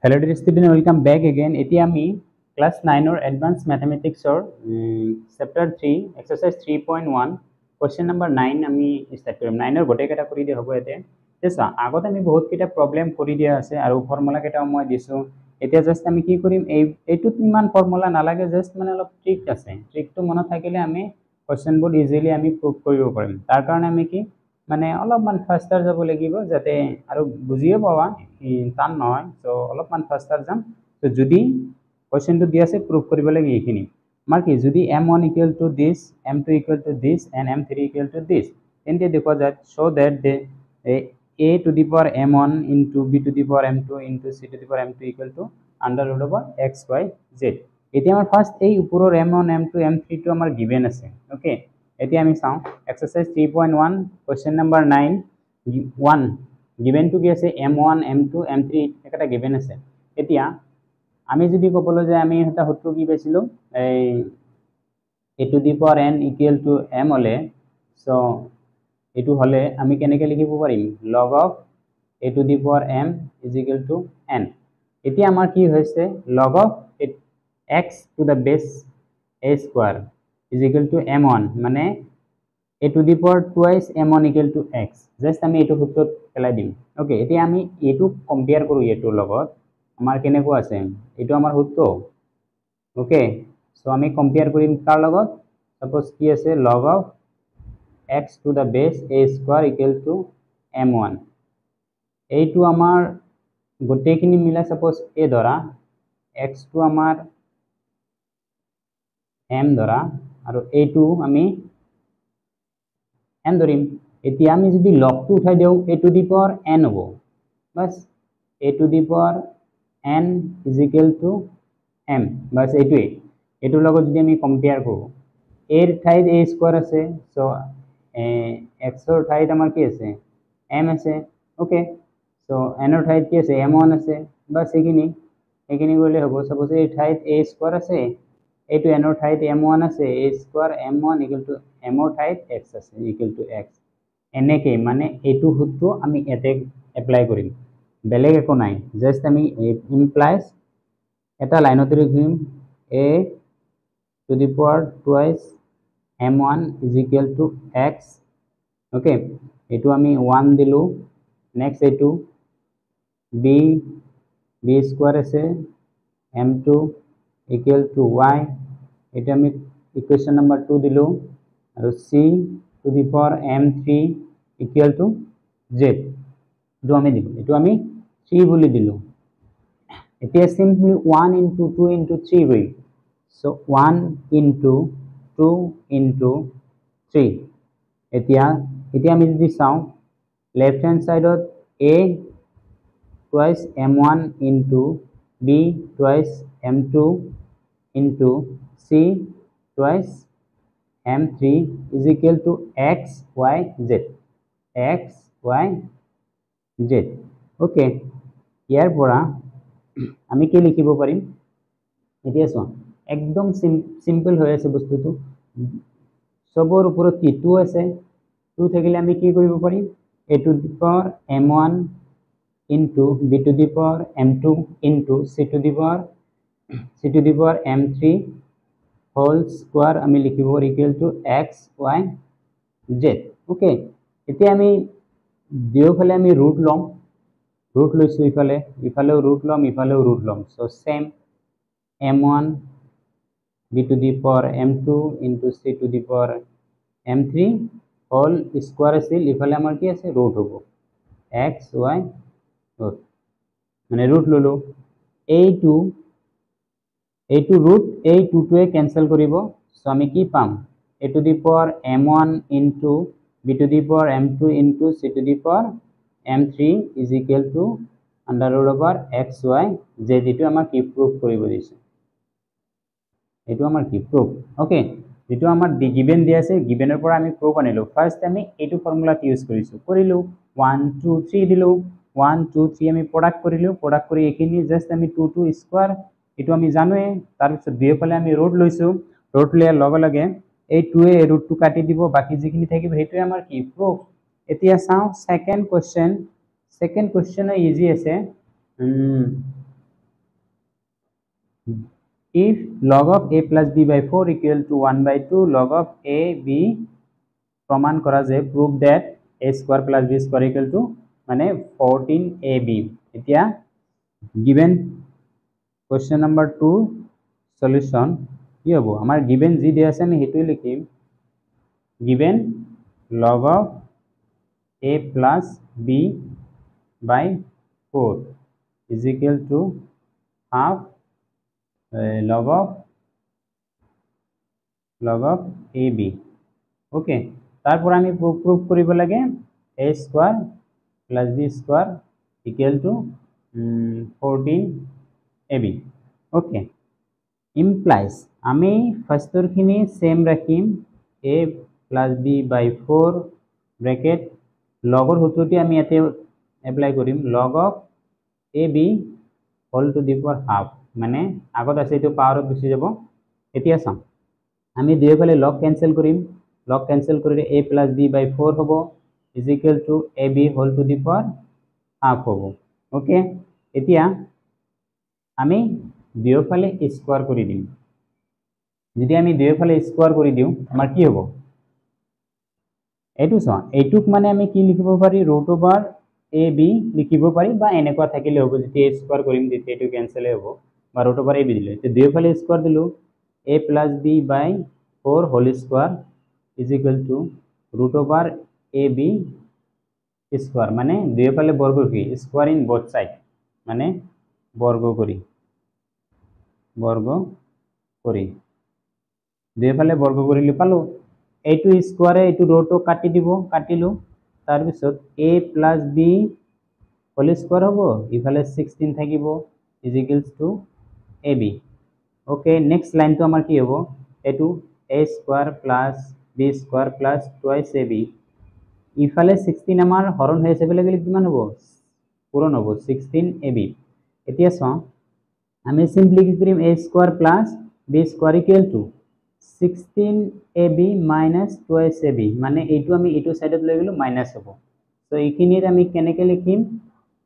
Hello dear student, welcome back again. এতিয়া আমি class 9 or advanced mathematics or chapter 3 exercise 3.1 question number 9 আমি start কৰিম 9 ৰ গোটেই কেইটা কৰি দিয়া হ'ব এতে তেছা আগত আমি বহুত কেইটা প্ৰবলেম কৰি দিয়া আছে আৰু ফৰ্মুলা কেইটাও মই দিছো এতিয়া জাস্ট আমি কি কৰিম এইটোত ইমান ফৰ্মুলা নালাগে জাস্ট মানে অলপ ট্ৰিক আছে ট্ৰিকটো মনত থাকিলে আমি কোৱেশ্চনবোৰ ইজিলি আমি প্ৰুভ কৰিব পাৰিম তাৰ কাৰণে আমি কি মানে অলপমান ফাস্টাৰ যাব লাগিব যাতে আৰু বুজিয়ে পাবা টান নহয় সো অলপমান ফাস্টাৰ যাম তো যদি কোৱেশ্চনটো দি আছে প্ৰুভ কৰিব লাগে এইখিনি আমাৰ কি যদি m1 equal to this m2 equal to this and m3 equal to this তেন্তে দেখো that show that the a to the power m1 into b to the power m2 into c to the power m2 equal to under root over x y z এতিয়া আমাৰ first এই উপৰৰ m1 m2 m3 টো আমাৰ given আছে okay এতিয়া আমি চাও exercise 3.1 question number 9 1 given to কি আছে m1 m2 m3 একটা গিভেন আছে এতিয়া আমি যদি কবলৈ যে আমি এটা সূত্র কি পাইছিলো এই a to the power n equal to m হলে সো এটু হলে আমি কেনেকৈ লিখিব পাৰিম log of a to the power m is equal to n এতিয়া আমাৰ কি হৈছে log of x to the base a square is equal to m1 মানে a to the power twice m1 equal to x just আমি এটো সূত্ৰত পেলাই দিম ওকে এতিয়া আমি এটো কম্পেয়াৰ কৰো এটোৰ লগত আমাৰ কেনেকুৱা আছে এটো আমাৰ সূত্ৰ ওকে সো আমি কম্পেয়াৰ কৰিম তাৰ লগত সাপোজ কি আছে log of x to the base a square equal to m1 এইটো আমাৰ গোটেইখিনি মিলা সাপোজ a ধৰা x to আমাৰ m ধৰা আৰু এইটো আমি n ধৰিম এতিয়া আমি যদি লগটো উঠাই দিও a to the power n হ'ব বাস a to the power n is equal to m বাস এইটোই এটোৰ লগত যদি আমি কম্পেয়াৰ কৰো a ৰ ঠাইত a স্কয়াৰ আছে সো x ৰ ঠাইত আমাৰ কি আছে m আছে ওকে সো n ৰ ঠাইত কি আছে m1 আছে বাস এইখিনি কৰিলে হ'ব সাপোজ এই ঠাইত a স্কয়াৰ আছে এইটো n ৰ ঠাইত m1 আছে a square m1 equal to m ৰ ঠাইত x আছে equal to x এনেকে মানে এইটো সূত্ৰ আমি এতে এপ্লাই কৰিম বেলেগ একো নাই জাস্ট আমি ইমপ্লাইজ এটা লাইনতে লিখিম a to the power twice m1 is equal to x okay এটো আমি 1 দিলো নেক্সট এটো b স্কয়ার আছে m2 equal to y এটা আমি ইকুয়েশন নাম্বার 2 দিলো আৰু c to the power m3 equal to z এটো আমি দিলো এটো আমি 3 বুলি দিলো এতিয়া সিম্পলি 1 into 2 into 3 হৈ so 1 into 2 into 3 এতিয়া আমি যদি চাও লেফট হ্যান্ড সাইডত a twice m1 into b twice m2 into c twice m3 is equal to x y z x y z okay ইয়াৰ পৰা আমি কি লিখিব পাৰিম এতিয়া চোৱা একদম সিম্পল হৈ আছে বস্তুটো সবৰ ওপৰত কি 2 আছে 2 থাকিলে আমি কি কৰিব পাৰিম a to the power m1 into b to the power m2 into c to the power m3 whole square আমি লিখিব equal to x y z okay এতিয়া আমি দুয়োফালে আমি ৰুট লম ৰুট লৈছো ইফালেও ৰুট লম so same m1 b to the power m2 into c to the power m3 whole square আছিল ইফালে আমাৰ কি আছে ৰুট হ'ব x y ৰুট মানে ৰুট ললো এইটো ৰুট এই 2 টোৱে ক্যান্সেল কৰিব সো আমি কি পাম a to the power m1 into b to the power m2 into c to the power m3 is equal to under root over x y z এটো আমাৰ কি প্ৰুফ কৰিব দিছে এটো আমাৰ কি প্ৰুফ ওকে যেটো আমাৰ গিভেন দিয়া আছে গিভেনৰ পৰা আমি প্ৰুফ আনিলো ফাৰ্স্ট আমি এটো ফৰ্মুলা ইউজ কৰিলো 1 2 3 দিলো 1 2 3 আমি প্ৰোডাক্ট কৰি এখিনি জাস্ট আমি 2 2 স্কয়াৰ এটো আমি জানোৱে তাৰ পিছত দুইফালে আমি ৰুট লৈছো ৰুট লিয়াৰ লগে লগে এই 2 এ ৰুটটো কাটি দিব বাকি যিখিনি থাকিব হেতু আমাৰ কি প্রুফ এতিয়া চাও সেকেন্ড কোশ্চেন ইজি আছে if log of a plus b by 4 equal to 1 by 2 log of a b প্রমাণ করা যে prove that a square plus b square equal to মানে 14ab এতিয়া given question number 2 solution কি হ'ব আমাৰ given যি দিয়া আছে আমি হেতুই লিখিম given log of a plus b by 4 is equal to half log of ab okay তারপর আমি প্রুফ করিব লাগে a square plus b square equal to 14ab okay implies আমি ফাৰ্স্টৰ খিনি সেম ৰাখিম a plus b by 4 bracket লগৰ সূত্ৰটি আমি ইয়াতে এপ্লাই কৰিম log of ab whole to the power half মানে আগত আছে এটো পাৱাৰত গুচি যাব এতিয়া চাম আমি দুইফালে লগ ক্যান্সেল কৰিম লগ ক্যান্সেল কৰিলে a plus b by 4 হ'ব is equal to ab whole to the power half হ'ব ওকে এতিয়া আমি দুইফালে স্কয়ার কৰি দিম যদি আমি দুইফালে স্কয়াৰ কৰি দিও আমাৰ কি হ'ব এটু সমান এইটুক মানে আমি কি লিখিব পাৰি ৰুট ওভাৰ ab লিখিব পাৰি বা এনেকুৱা থাকিলে হ'ব যেতিয়া স্কয়াৰ কৰিম তেতিয়া এটু ক্যান্সেল হ'ব বা ৰুট ওভাৰ ab দিলে তে দুইফালে স্কয়ার দিলো a plus b by 4 whole square is equal to root over ab square মানে দুইফালে বর্গ কি স্কয়ার ইন বোথ সাইড মানে বর্গ করি দুইফালে বর্গ কৰিলে পালো এইটো স্কয়াৰে এইটো ৰোটো কাটি দিব কাটিলো তাৰ পিছত a plus b whole square হ'ব ইফালে 16 থাকিব is equals to ab okay next line to amar ki hobo etu a square plus b square plus twice ab ifale 16 amar horon hoye ase bele gele kiman hobo puron hobo 16 ab etia so ami simply ki karim a square plus b square equal to 16 ab minus twice ab mane etu ami etu side ot loi gelo minus hobo so ekinir ami keneke likhim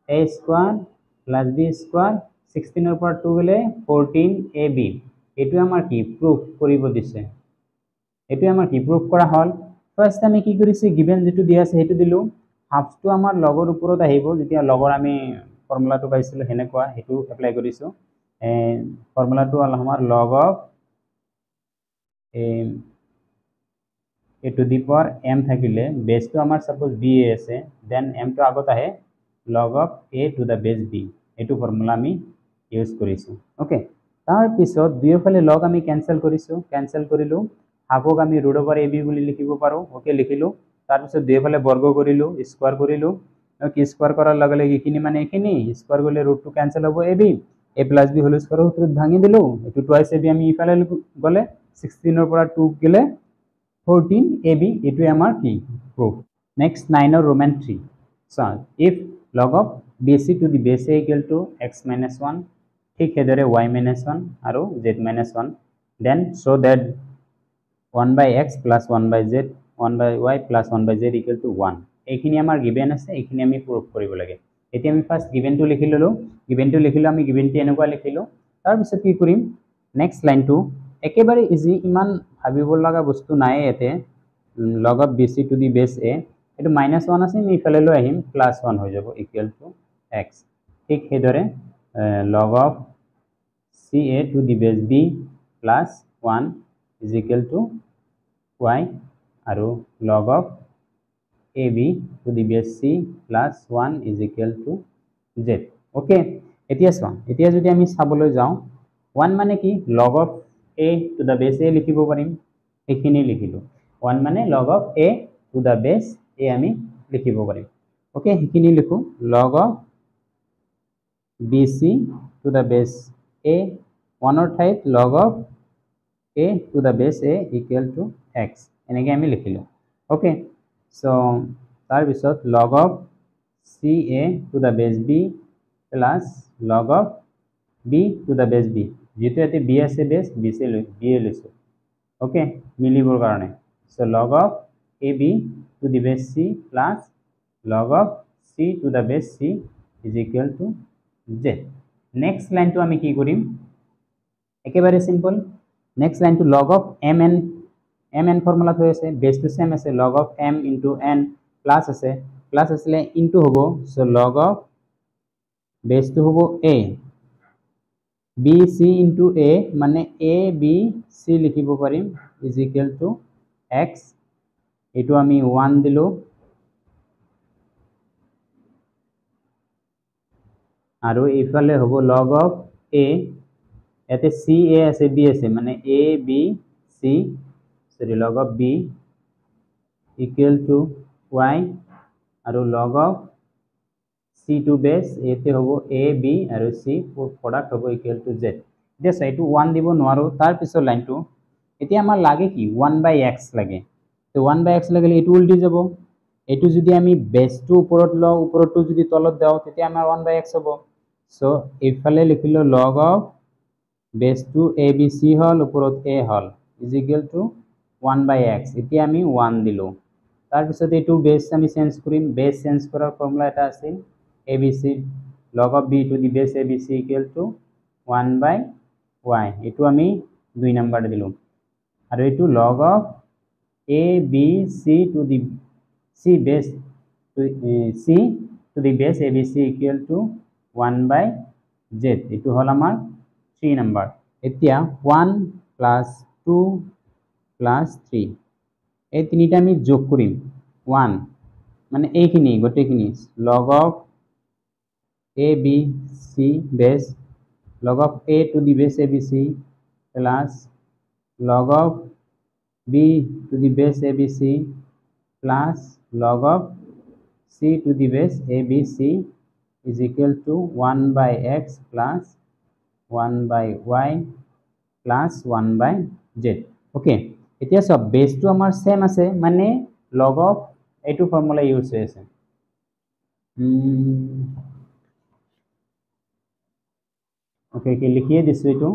a square plus b square 16 er por 2 gele 14 ab এটু আমার কি proof করিব দিছে এটু আমার কি proof করা হল first আমি কি করিছি গিভেন যেটু দিয়া আছে হেতু দিলু হাফ টু আমার লগৰ উপৰত আহিব যেতিয়া লগৰ আমি ফৰ্মুলাটো পাইছিল হেনেকুৱা হেতু এপ্লাই কৰিছো ফৰ্মুলাটো হল আমাৰ log of a to the power m থাকিলে বেসটো আমাৰ সাপোজ b আছে দেন m টো আগত আহে log of a to the base b এটু ফর্মুলা আমি ইউজ কৰিছো ওকে তাৰ পিছত দুইফালে লগ আমি ক্যান্সেল কৰিলো হাফক আমি ৰুট ওভাৰ ab বুলি লিখিব পাৰো ওকে লিখিলো তাৰ পিছত দুইফালে বৰ্গ কৰিলো স্কয়াৰ কৰিলো ওকে স্কয়াৰ কৰাৰ লগে লগে এখিনি মানে এখিনি স্কয়াৰ কৰিলে ৰুট টু ক্যান্সেল হ'ব ab a plus b whole square সূত্ৰত ভাঙি দিলো এটো টুৱাইস ab আমি ইফালে গলে 16 ৰ পৰা 2 গলে 14 ab এটো আমাৰ কি প্ৰুফ নেক্সট 9 ৰ roman 3 so if log of bc to the base a equal to x minus 1 ঠিক হেদৰে y minus 1 আৰু z minus 1 then show that 1 by x plus 1 by z 1 by y plus 1 by z equal to 1 এইখিনি আমাৰ given আছে এইখিনি আমি proof কৰিব লাগে এতিয়া আমি ফাৰ্স্ট given টো লিখি ললো আমি given টি এনেকুৱা লিখিলো তাৰ পিছত কি কৰিম নেক্সট লাইন টো একেবাৰে ইজি ইমান ভাবিব লগা বস্তু নাই এতে log of bc to the base a এটো -1 আছে আমি ইফালে লৈ আহিম +1 হৈ যাব equal to x ঠিক হেদৰে log of ca to the base b plus 1 is equal to y আৰু log of ab to the base c plus 1 is equal to z okay এতিয়া যদি আমি চাবলৈ যাও 1 মানে কি log of a to the base a লিখিব পাৰিম এখিনি লিখিলো 1 মানে log of a to the base a আমি লিখিব পাৰিম okay এখিনি লিখো log of bc to the base a 1 or ঠাইত log of a to the base a equal to x এনেকে আমি লিখিলো okay so তাৰ পিছত log of ca to the base b plus log of b to the base b যেটো এতে b আছে base b লৈছো okay মিলিবৰ কাৰণে so log of ab to the base c plus log of c to the base c is equal to z next line to আমি কি কৰিম একেবাৰে simple next line to log of mn formula হৈ আছে base two same আছে log of m into n plus আছে plus আসলে into হ'ব so log of base two হ'ব a b c into a মানে a b c লিখিব পাৰিম is equal to x এটো আমি 1 দিলো আৰু ইফালে হ'ব log of a এতে c a আছে b আছে মানে a b c sorry log of b equal to y আৰু log of c to base এতে হ'ব a b আৰু c product হ'ব equal to z this এইটো 1 দিব নোৱাৰো তাৰ পিছৰ লাইনটো এতিয়া আমাৰ লাগে কি 1/x লাগে তো 1/x লাগিলে এটো উল্টি যাব এটো যদি আমি বেসটো ওপৰত লও ওপৰটো যদি তলত দাও তেতিয়া আমাৰ 1/x হ'ব সো ইফালে লিখিলো log of base to abc হল ওপৰত a hall is equal to 1/x এতিয়া আমি 1 দিলো তাৰ পিছত এটো বেস আমি চেঞ্জ কৰিম বেস চেঞ্জ কৰাৰ ফৰ্মুলা এটা আছে abc log of b to the base abc equal to 1/y এটো আমি 2 নাম্বার দিলো আৰু এটো log of abc to the c base to c to the base abc equal to 1/z এটো হল আমাৰ 3 নাম্বার এতিয়া 1 plus 2 plus 3 এই তিনিটা আমি যোগ কৰিম 1 মানে এইখিনি গটেখিনি log of a b c base log of a to the base abc plus log of b to the base abc plus log of c to the base abc is equal to 1/x plus 1/y plus 1/z okay এতিয়া সব base two আমাৰ same আছে মানে log of এটো formula use হৈ আছে okay কি লিখিয়ে দিছো এটো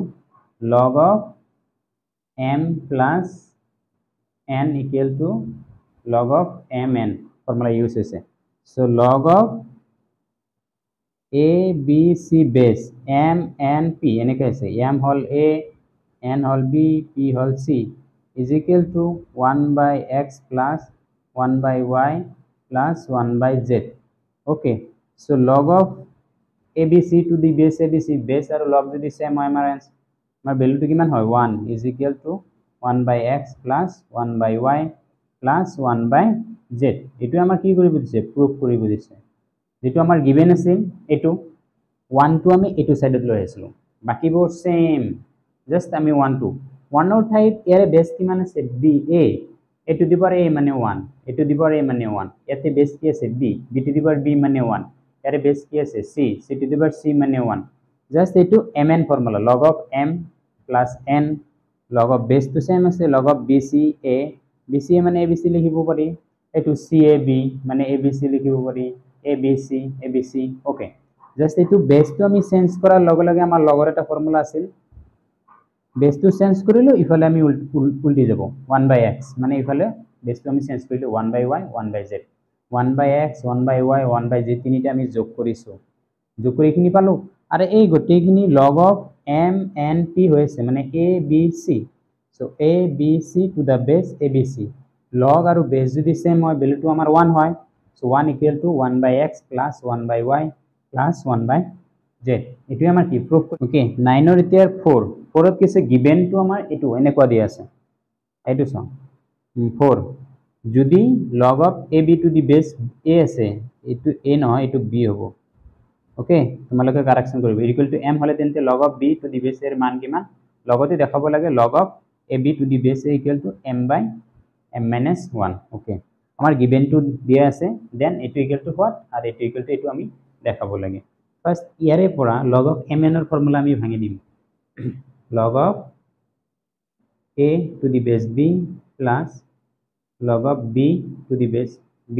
log of m plus n equal to log of mn formula use হৈছে so log of a b c base m n p এনেকৈ আছে m hall a n hall b p hall c is equal to 1/x plus 1/y plus 1/z okay so log of abc to the base abc base আৰু log যদি same হয় আমাৰ ভ্যালুটো কিমান হয় 1 is equal to 1/x plus 1/y plus 1/z এটো আমাৰ কি কৰিব দিছে প্ৰুফ কৰিব দিছে যেটো আমাৰ গিভেন আছে এটো 1 টো আমি এটো সাইডত লৈ আছিলো বাকিবোৰ সেম জাস্ট আমি 1 টো 1 ৰ ঠাইত ইয়াৰে বেস কিমান আছে b a a to the power a মানে 1 a to the power a মানে 1 ইয়াতে বেস কি আছে b b to the power b মানে 1 ইয়াৰে বেস কি আছে c c to the power c মানে 1 জাস্ট এটো mn formula log of m plus n log of base to same আছে log of bc a bc a মানে abc লিখিব পাৰি এটো cab মানে abc লিখিব পাৰি abc abc ওকে জাস্ট এটো বেস তো আমি চেঞ্জ কৰাৰ লগে লগে আমাৰ লগৰ এটা ফৰ্মুলা আছিল বেস তো চেঞ্জ কৰিলো ইফালে আমি উল্টি যাব 1/x মানে ইফালে বেস তো আমি চেঞ্জ কৰিলো 1/y 1/z 1/x 1/y 1/z তিনিটা আমি যোগ কৰিছো যোগ কৰি কিনি পালো আৰু এই গটেখিনি log of m n p হৈছে মানে a b c so a b c to the base abc log আৰু বেস যদি সেম হয় ভ্যালুটো আমাৰ 1 হয় so 1 equal to 1/x plus 1/y plus 1/z এটো আমাৰ কি প্ৰুফ ওকে 9 ৰ এতিয়া 4 4ত কিছে গিভেন টু আমাৰ এটো এনেকুৱা দি আছে এটো চাও 4 যদি log of ab to the base a আছে এটো a নহয় এটো b হ'ব ওকে তোমালোকে কারেকশন কৰিবা ইকুয়াল টু m হলে তেন্তে log of b to the base এর মান কিমান লগতে দেখাব লাগে log of ab to the base a equal to m/m minus 1 okay আমাৰ গিভেন টু দিয়া আছে দেন এটো ইকুয়াল টু হোৱাট আৰু এটো ইকুয়াল টু এটো আমি দেখাব লাগে ফাৰ্স্ট ইয়াৰে পৰা log of mn ৰ ফৰ্মুলা আমি ভাঙি দিম log of a to the base b plus log of b to the base b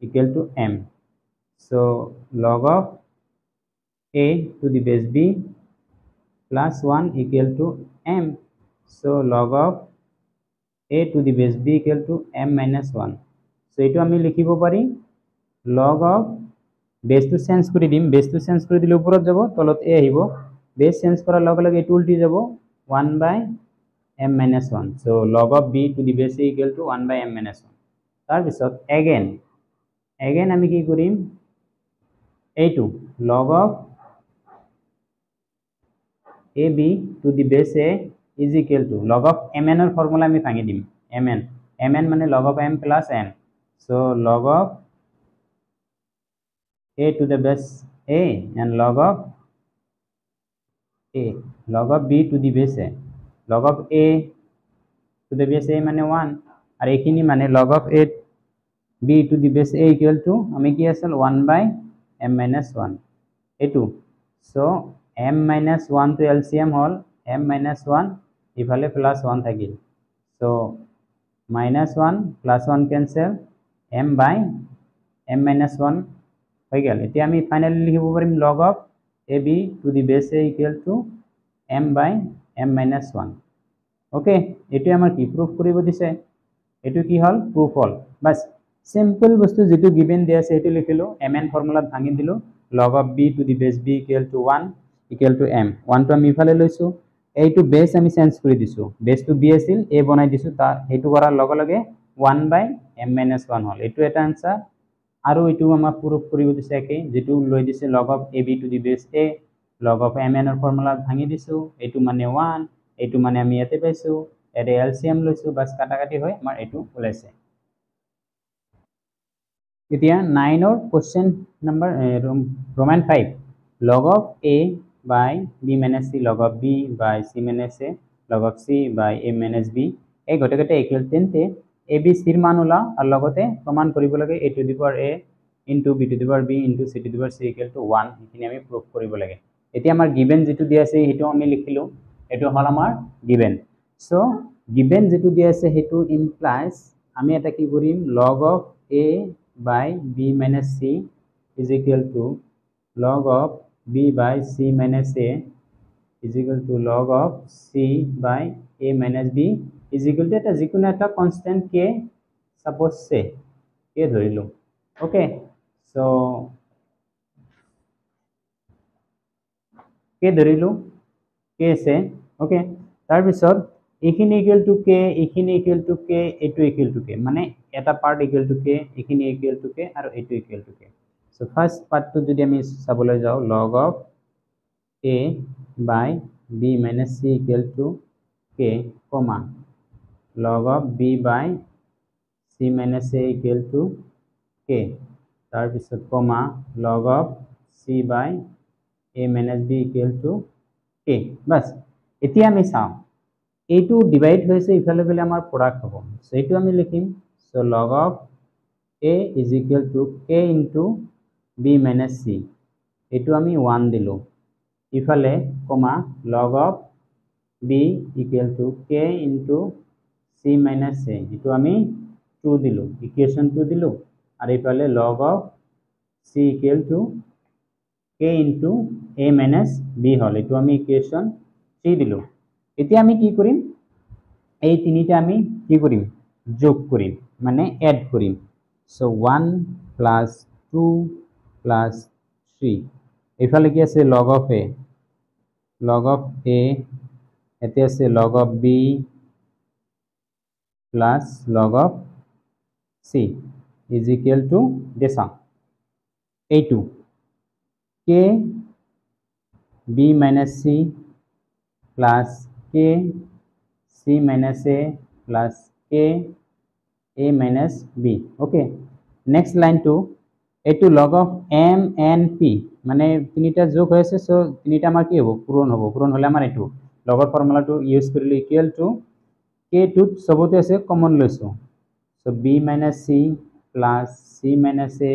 equal to m so log of a to the base b plus 1 equal to m so log of a to the base b equal to m minus 1 so এটো আমি লিখিব পারি log of base to change কৰি দিম base to change কৰি দিলে ওপৰত যাব তলত a আহিব বেস চেঞ্জ কৰাৰ লগে লগে এইটো উল্টি যাব 1/m minus 1. So log of b to the base a equal to 1/m minus 1. তাৰ পিছত again আমি কি কৰিম এইটো log of ab to the base a is equal to log of mn or formula আমি ভাঙি দিম mn মানে log of m plus n. So log of a to the base a and log of b to the base a. Log of a to the base a মানে 1 আর এইখিনি মানে log of a b to the base a equal to আমি কি আছিল 1/m minus 1 এইটো. So m minus 1 to LCM hall m minus 1 ইফালে plus 1 থাকিল. So minus 1 plus 1 cancel m/m minus 1 হৈ গেল. এতিয়া আমি ফাইনালি লিখিব পাৰিম log of ab to the base a equal to m/m minus 1. Okay, এটো আমাৰ কি প্ৰুফ কৰিব দিছে, এটো কি হল প্রুফ হল. বাস সিম্পল বস্তু যেটো গিভেন দিয়া আছে এটো লিখিলো, mn ফর্মুলাত ভাঙি দিলো, log of b to the base b equal to 1 equal to m. 1 টো আমি ইফালে লৈছো, এইটো বেস আমি চেঞ্জ কৰি দিছো, বেস টো b আছিল a বনাই দিছো, তা হেতু কৰাৰ লগে লগে 1/m minus 1 হল. এটো এটা आंसर. আৰু এটো আমাক প্ৰুফ কৰিব দিছে একে, যেটো লৈ দিছে log of ab to the base a, log of mn এর ফর্মুলাত ভাঙি দিছো, এটো মানে 1, এটো মানে আমি ইয়াতে পাইছো, এর এলসিএম লৈছো, বাস কাটাকাটি হয় আমাৰ এটো ওলাইছে. এতিয়া 9 or question number Roman 5 log of a by b minus c log of b by c minus a log of c by a minus b এই গটেকেটা ইকুয়াল তেন্তে a b c এর মান ওলা আর লগতে প্রমাণ কৰিব লাগে a to the power a into b to the power b into c to the power c equal to 1 এখিনি আমি প্রুফ কৰিব লাগে. এতিয়া আমাৰ গিভেন যেটো দিয়া আছে হেতু আমি লিখিলো, এটো হল আমাৰ গিভেন. সো গিভেন যেটো দিয়া আছে হেতু ইমপ্লাইজ আমি এটা কি কৰিম log of a by b minus c is equal to log of b by c minus a is equal to log of c by a minus b is equal to এটা যিকোনো একটা constant k suppose say k ধৰিলো. Okay, so k ধৰিলো, k আছে. Okay, তাৰ পিছত এইখিনি equal to k, এইখিনি ইকুয়াল টু k, এটো ইকুয়াল টু k, মানে এটা পার্ট ইকুয়াল টু k, এইখিনি ইকুয়াল টু k আৰু এটো equal to k. So first পার্টটো যদি আমি চাবলৈ যাও log of a by b minus c equal to k, comma log of b by c minus a equal to k, তাৰ পিছত comma log of c by a minus b equal to k. বাস এতিয়া আমি চাও এইটো divide হৈছে ইফালে গলে আমাৰ প্রোডাক্ট হ'ব, সো এইটো আমি লিখিম. So log of a is equal to k into b minus c, এইটো আমি 1 দিলো, ইফালে কমা log of b equal to k into c minus a, এইটো আমি 2 দিলো, ইকুয়েশন 2 দিলো, আর ইফালে log of c equal to k into a minus b হল, এইটো আমি ইকুয়েশন 3 দিলো. এতিয়া আমি কি কৰিম এই তিনিটা আমি কি কৰিম যোগ কৰিম মানে এড কৰিম. সো 1 plus 2 plus 3 ইফালে কি আছে log of a এতে আছে log of b plus log of c is equal to দেশা a2 k b minus c plus k c minus a plus k a minus b. okay, next line to a2 log of m n p মানে তিনিটা যোগ হয়েছে, so তিনিটা আমাৰ কি হ'ব পূৰণ হ'ব, পূৰণ হলে আমাৰ এটো লগৰ ফৰ্মুলাটো ইউজ কৰিলে ইকুয়াল টু k2 সবতে আছে কমন লৈছো, so b minus c plus c minus a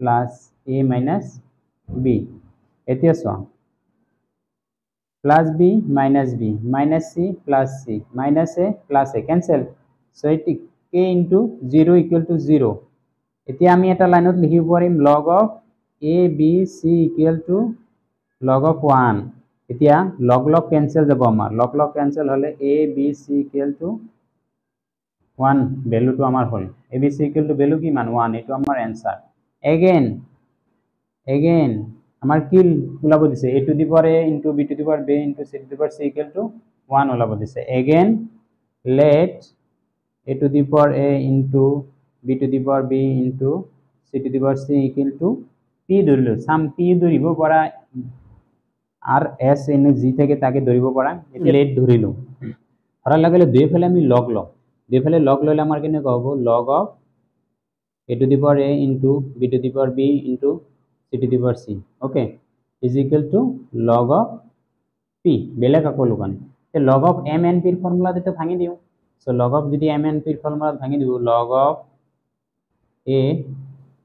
plus a minus b. এতিয়া চোৱা plus b minus c plus c minus a plus a cancel, so এটি k into 0 equal to 0. এতিয়া আমি এটা লাইনত লিখিব পাৰিম log of a b c equal to log of 1. এতিয়া log cancel যাব আমাৰ, log cancel হলে a b c equal to 1 value তো আমাৰ হল, a b c equal to value কি মান 1, এটো আমাৰ आंसर. again আমাৰ কি ওলাব দিছে a to the power a into b to the power b into c to the power c equal to 1 ওলাব দিছে again let a to the power a into b to the power b into c to the power c equal to p ধৰিলো সাম p ধৰিব পৰা R s এনে G থেকে তাকে ধৰিব পৰা এতিয়া লেট ধৰিলো ধৰাৰ লগে লগে দুইফালে আমি লগ লওঁ দুইফালে লগ ললে আমাৰ কেনেকুৱা হ'ব log of a to the power a into b to the power b into c to the power c okay is equal to log of p বেলেগ আকো লুকানি তে log of m n p এর formula দিতে ভাঙি দিও so log of যদি m n p এর formula ভাঙি দিব log of a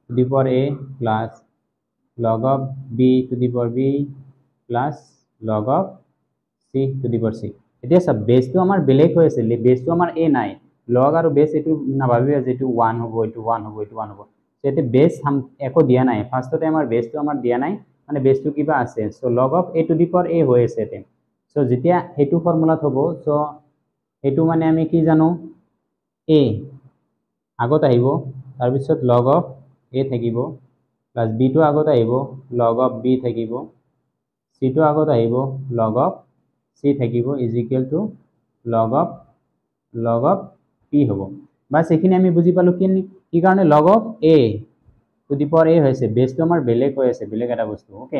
to the power a plus log of b to the power b plus log of c to the power c এতিয়া সব বেসটো আমাৰ বেলেগ হৈ আছে বেসটো আমাৰ a নাই log আৰু বেস এটো না ভাবিবা যে এটো 1 হ'ব এটো 1 হ'ব এটো 1 হ'ব যেতে বেস হাম একো দিয়া নাই ফার্স্টতে আমাৰ বেসটো আমাৰ দিয়া নাই মানে বেসটো কিবা আছে so log of a to the power a হৈ আছে তে সো যেতিয়া এটো ফর্মুলাত হ'ব সো এটো মানে আমি কি জানো a আগত আহিব তাৰ পিছত log of a থাকিব প্লাস b টো আগত আহিব log of b থাকিব c টো আগত আহিব log of c থাকিব is equal to log of p হ'ব বাস এখিনি আমি বুজি পালো কি কাৰণে log of a to the power a হৈছে বেসটো আমাৰ বেলেগ হৈ আছে বেলেগ এটা বস্তু ওকে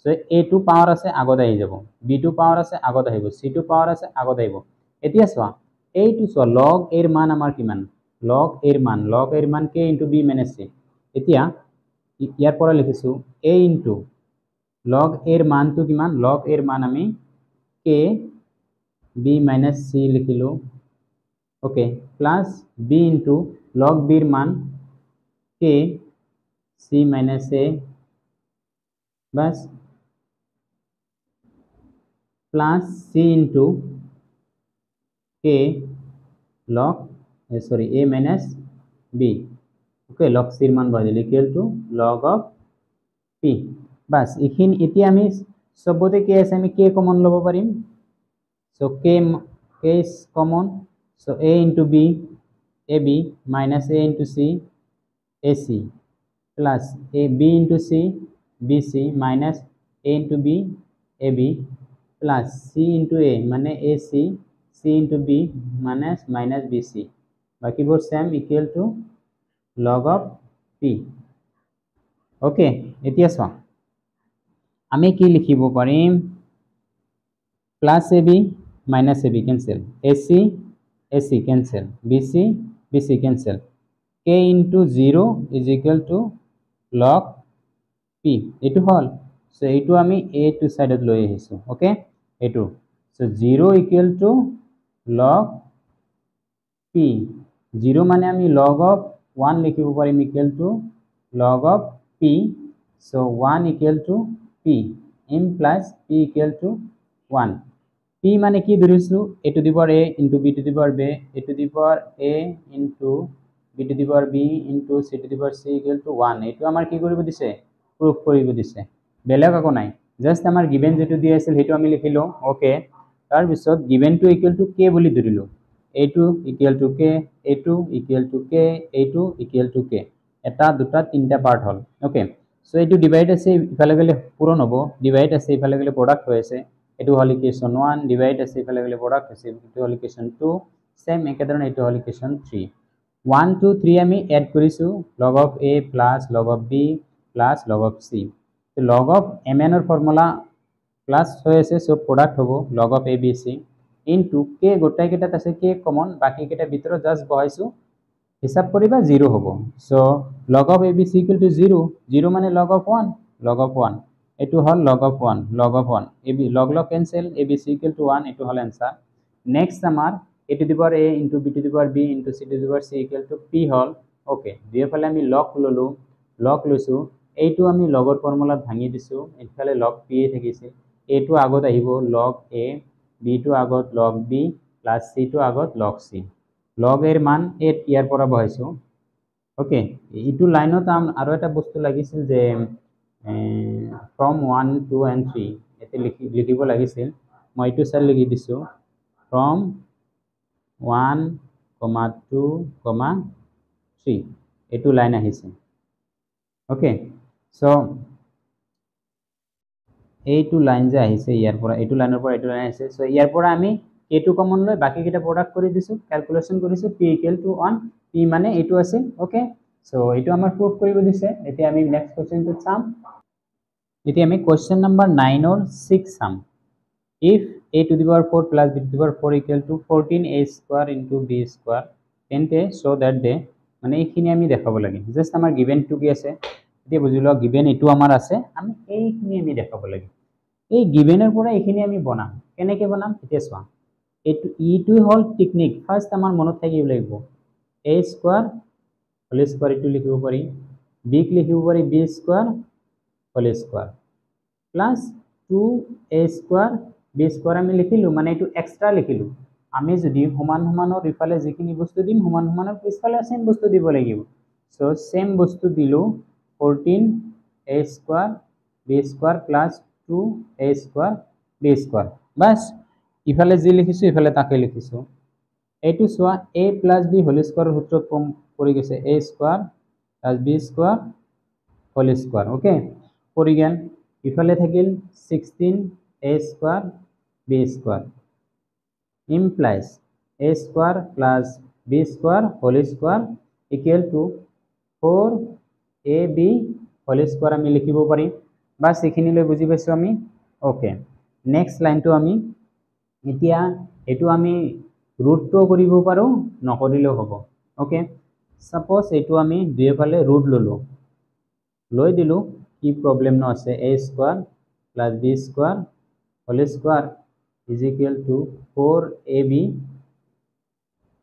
সো a টো পাওয়ার আছে আগত আহি যাব b টো পাওয়ার আছে আগত আহিব c টো পাওয়ার আছে আগত আহিব এতিয়া চোৱা এইটো চোৱা log এৰ মান আমাৰ কিমান log এৰ মান k into b minus c এতিয়া ইয়াৰ পৰা লিখিছো a into log এর মান তো কিমান log এর মান আমি k b minus c লিখিলো okay plus b into log b এর মান k c minus a बस plus c into k log sorry a minus b okay log c এর মান বহাই equal to log of p बस এখিনি এতিয়া আমি সবতে k আছে আমি k কমন লব পাৰিম so k is common so a into b ab minus a into c ac plus a b into c bc minus a into b ab plus c into a মানে ac c into b minus minus bc বাকিবোৰ same equal to log of p okay এতিয়া চোৱা আমি কি লিখিব পাৰিম plus ab minus ab cancel ac ac cancel bc bc cancel k into 0 is equal to log p এটো হল so এটো আমি a টু সাইডত লৈ আহিছো ওকে এটো so 0 equal to log p 0 মানে আমি log of 1 লিখিব পাৰিম equal to log of p so 1 equal to p m plus p equal to 1 p মানে কি ধৰিছো a to the power a into b to the power b a to the power a into b to the power b into c to the power c equal to 1 এটো আমাৰ কি কৰিব দিছে proof কৰিব দিছে বেলেগ আকো নাই জাস্ট আমাৰ গিভেন যেটো দিয়া আছিল হেটো আমি লিখিলো ওকে তাৰ পিছত given to equal to k বুলি ধৰিলো a2 equal to k a2 equal to k a2 equal to k এটা দুটা তিনটা পার্ট হল ওকে সো এটো ডিভাইড আছে ইফালে গলে পূরণ হ'ব ডিভাইড আছে ইফালে গলে প্রোডাক্ট হৈ আছে এটো হল ইকুয়েশন 1 ডিভাইড আছে ইফালে গলে প্রোডাক্ট আছে এটো হল ইকুয়েশন 2 সেম একে ধৰণে এটো হল ইকুয়েশন 3 1 2 3 আমি এড কৰিছো log of a plus log of b plus log of c so log of mn এর ফর্মুলা প্লাস হয়েছে সো প্রোডাক্ট হবো log of abc into k গোটাই কেটাত আছে k কমন বাকি কেটা ভিতর জাস্ট বহাইছো হিসাব করিবা 0 হবো so log of abc equal to 0 0 মানে log of 1 এটো হল log of 1 ab log cancel abc equal to 1 এটো হল आंसर নেক্সট আমার a to the power a into b to the power b into c to the power c equal to p হল okay দুইফালে আমি log ললো log লৈছো এইটো আমি লগৰ ফৰ্মুলাত ভাঙি দিছো এফালে log p থাকিছে a টো আগত আহিব log a b টো আগত log b plus c টো আগত log c log এর মান 8 ইয়াৰ পৰা বহাইছো ওকে ইটো লাইনত আৰু এটা বস্তু লাগিছিল যে from 1 2 and 3 এতে লিখিব লাগিছিল মই ইটো সাইড লিখি দিছো from 1 2 3 এটো লাইন আহিছে okay so এইটো লাইন যে আহিছে ইয়াৰ পৰা এইটো লাইনৰ পৰা এইটো লাইন আহিছে সো ইয়াৰ পৰা আমি k2 কমন লৈ বাকি কিটা প্ৰডাক্ট কৰি দিছো ক্যালকুলেশন কৰিছো p = 1 p মানে এইটো আছে ওকে সো এইটো আমাৰ প্ৰুফ কৰিব দিছে এতিয়া আমি নেক্সট কোৱেশ্চনটো চাম এতিয়া আমি কোৱেশ্চন নম্বৰ 9 or 6 চাম if a to the power 4 plus b to the power 4 equal to 14a square into b square তেন্তে show that the মানে এইখিনি আমি দেখাব লাগে জাস্ট আমাৰ গিভেন টু কি আছে এতিয়া বুজিলো গিভেন এটো আমাৰ আছে আমি এইখিনি আমি দেখাব লাগে এই গিভেনৰ পৰা এইখিনি আমি বনাম কেনেকৈ বনাম এতিয়া চোৱা এইটো হল টেকনিক ফাৰ্স্ট আমাৰ মনত থাকিব লাগিব a স্কয়াৰ হোল স্কয়াৰ এটো লিখিব পাৰি b ক লিখিব পাৰি b square whole square plus 2a square b square আমি লিখিলো মানে এটো এক্সট্ৰা লিখিলো আমি যদি সমান সমানৰ ইফালে যিখিনি বস্তু দিম সমান সমানৰ পিছফালে সেম বস্তু দিব লাগিব সো সেম বস্তু দিলো 14a square b square plus 2a square b square বাস ইফালে যি লিখিছো ইফালে তাকে লিখিছো এইটো সোয়া a plus b whole square সূত্ৰত কম কৰি গৈছে a square plus b square whole square okay কৰি গেল ইফালে থাকিল 16a square b square implies a square plus b square whole square equal to 4ab whole square আমি লিখিব পাৰি বাস এখিনিলৈ বুজি পাইছো আমি ওকে নেক্সট লাইনটো আমি এতিয়া এটো আমি ৰুট টো কৰিব পাৰো নকৰিলেও হ'ব ওকে সাপোজ এটো আমি দুইফালে ৰুট ললো লৈ দিলো কি প্ৰবলেম ন আছে a square plus b square whole square is equal to 4ab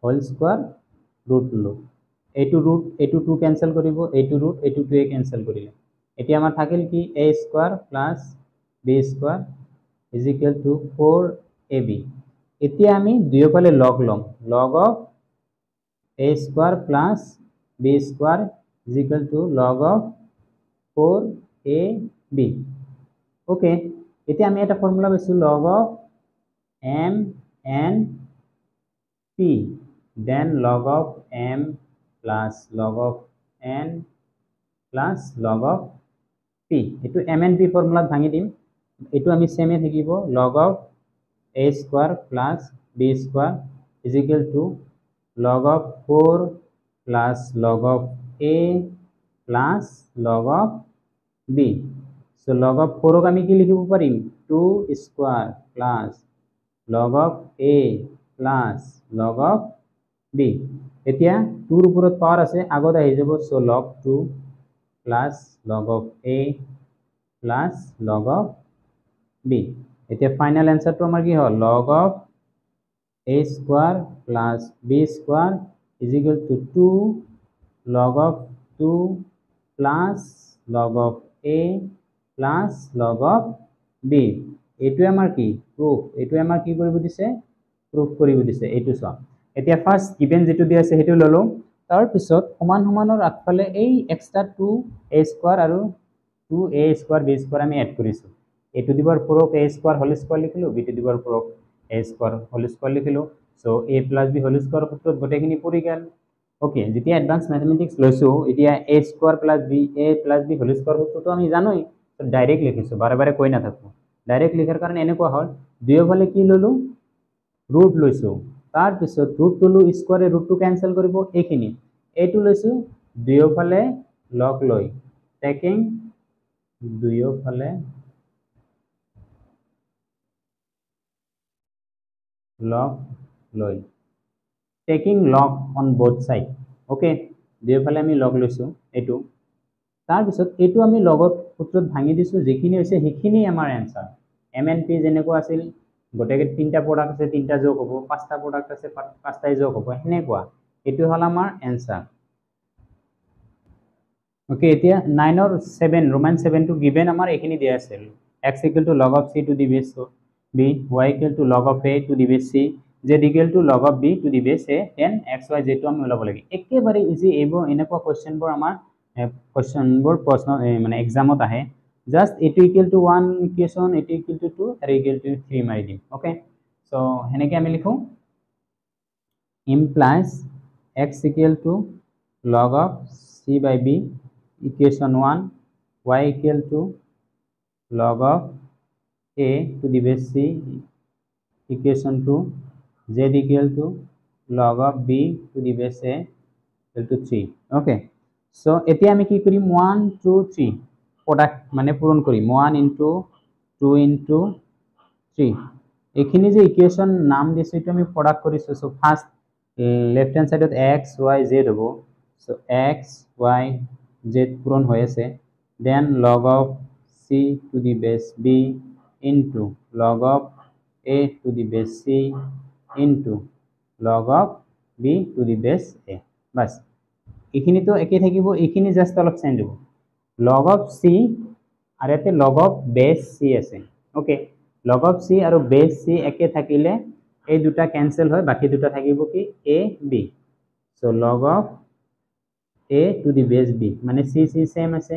whole square root লো এইটো root এইটো 2 ক্যান্সেল কৰিব এইটো root এইটো 2 এ ক্যান্সেল কৰিলে এতিয়া আমাৰ থাকিল কি a square plus b square is equal to 4ab এতিয়া আমি দুইফালে log লম log of a square plus b square is equal to log of 4ab okay এতিয়া আমি এটা ফর্মুলা পাইছো log of m n p then log of m plus log of n plus log of p এটো m n p formula ভাঙি দিম এটো আমি সেমে থাকিব log of a square plus b square is equal to log of 4 plus log of a plus log of b so log of 4 আমি কি লিখিব পাৰিম 2 square plus log of a plus log of b এতিয়া 2 ৰ ওপৰত power আছে আগত আহি যাব so log 2 plus log of a plus log of b এতিয়া ফাইনাল আনসারটো আমাৰ কি হ'ল log of a square plus b square is equal to 2 log of 2 plus log of a plus log of b এটো আমাৰ কি proof এটো আমাৰ কি কৰিব দিছে প্ৰুফ কৰিব দিছে এটো সব এতিয়া ফাৰ্স্ট গিভেন যেটো দি আছে হেটো ললো তাৰ পিছত সমান সমানৰ আগফালে এই এক্সট্ৰা 2a স্কয়াৰ আৰু 2a স্কয়াৰ b স্কয়াৰ আমি এড কৰিছো a to the power 4 ক a স্কয়ার হোল স্কয়ার লিখিলো b to the power 4 ক a স্কয়ার হোল স্কয়ার লিখিলো so a plus b whole square সূত্ৰত গটেখিনি পৰি গেল ওকে যেতিয়া এডভান্স ম্যাথমেটিক্স লৈছো এতিয়া a square plus b whole square সূত্ৰটো আমি জানোই তো ডাইৰেক্ট লিখিছো বাৰে বাৰে কৈ না থাকো ডাইৰেক্ট লিখাৰ কাৰণে এনেকুৱা হ'ল দুইফালে কি ললো ৰুট লৈছো তাৰ পিছত ৰুট ললো স্কয়াৰে ৰুটটো ক্যান্সেল কৰিব এইখিনি এইটো লৈছো দুইফালে লগ লৈ টেকিং দুইফালে log লৈ taking log on both side okay দুইফালে আমি log লৈছো এটো তাৰ পিছত এটো আমি লগত সূত্ৰত ভাঙি দিছো যেখিনি হৈছে হেখিনি আমাৰ आंसर mnp যেনেকুৱা আছিল গটেকে তিনটা প্ৰডাক্ট আছে তিনটা যোগ হ'ব পাঁচটা প্ৰডাক্ট আছে পাঁচটাই যোগ হ'ব হেনেকুৱা এটো হল আমাৰ आंसर ওকে এতিয়া 9 or 7 roman 7 to given আমাৰ এখিনি দিয়া আছিল x = log of c to the base b y = log of a to the base c z = log of b to the base a then x y z টো আমি ওলাব লাগে একেবাৰে easy এইবোৰ এনেকুৱা কোশ্চেনবোৰ আমাৰ কোশ্চেনবোৰ প্ৰশ্ন মানে এক্সামত আহে জাস্ট এটো ইকুয়াল টু 1 ইকুয়েশন এটো ইকুয়াল টু 2 আৰু ইকুয়াল টু 3 মাৰি দিম ওকে সো হেনেকে আমি লিখো implies x = log of c by b equation 1 y = log of a to the base c equation to z equal to log of b to the base a equal to 3 okay so এতিয়া আমি কি কৰিম 1 2 3 product মানে পূৰণ কৰিম 1 into 2 into 3 এখিনি যে equation নাম দিছো এটা আমি প্রোডাক্ট কৰিছো সো ফার্স্ট লেফট হ্যান্ড সাইডত x y z হ'ব সো x y z পূরণ হৈ আছে then log of c to the base b into log of a to the base c into log of b to the base a বাস এখিনি তো একে থাকিব এখিনি জাস্ট অলপ চেঞ্জ হ'ব log of c আর এতে log of base c আছে ওকে log of c আৰু base c একে থাকিলে এই দুটা ক্যান্সেল হয় বাকি দুটা থাকিব কি a b so log of a to the base b মানে c c সেম আছে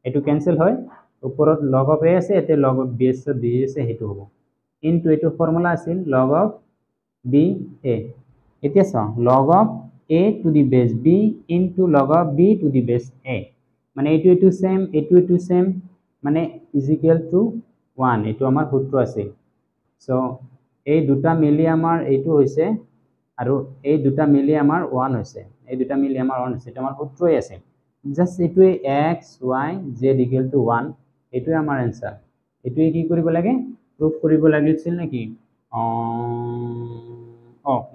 এটু ক্যান্সেল হয় উপৰত log of a আছে এতে log of b আছে b আছে হেতু হ'ব ইনটু এটু ফর্মুলা আছিল log of b a এতিয়া চাও log of a to the base b into log of b to the base a মানে এটু সেম মানে is equal to 1 এটু আমার সূত্র আছে সো এই দুটা মিলি আমার এইটু হইছে আৰু এই দুটা মিলি আমার 1 হইছে এই দুটা মিলি আমার 1 হইছে এটা আমার সূত্রই আছে জাস্ট এটু x y z equal to 1 এটু আমার आंसर এটু কি কৰিব লাগে প্ৰুফ কৰিব লাগিছিল নেকি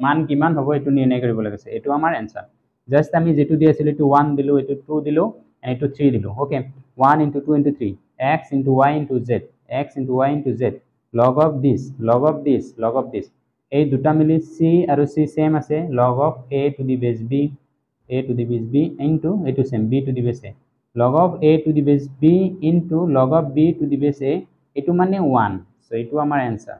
মান কিমান হ'ব এটু নিৰ্ণয় কৰিব লাগিছে এটু আমাৰ आंसर জাস্ট আমি যেটু দি আছিল এটু 1 দিলো এটু 2 দিলো এটু 3 দিলো okay 1 into 2 into 3 x into y into z x into y into z log of this এই দুটা মিলি c আৰু c সেম আছে log of a to the base b into a to same b to the base a log of a to the base b into log of b to the base a এটু মানে 1 so এটু আমাৰ answer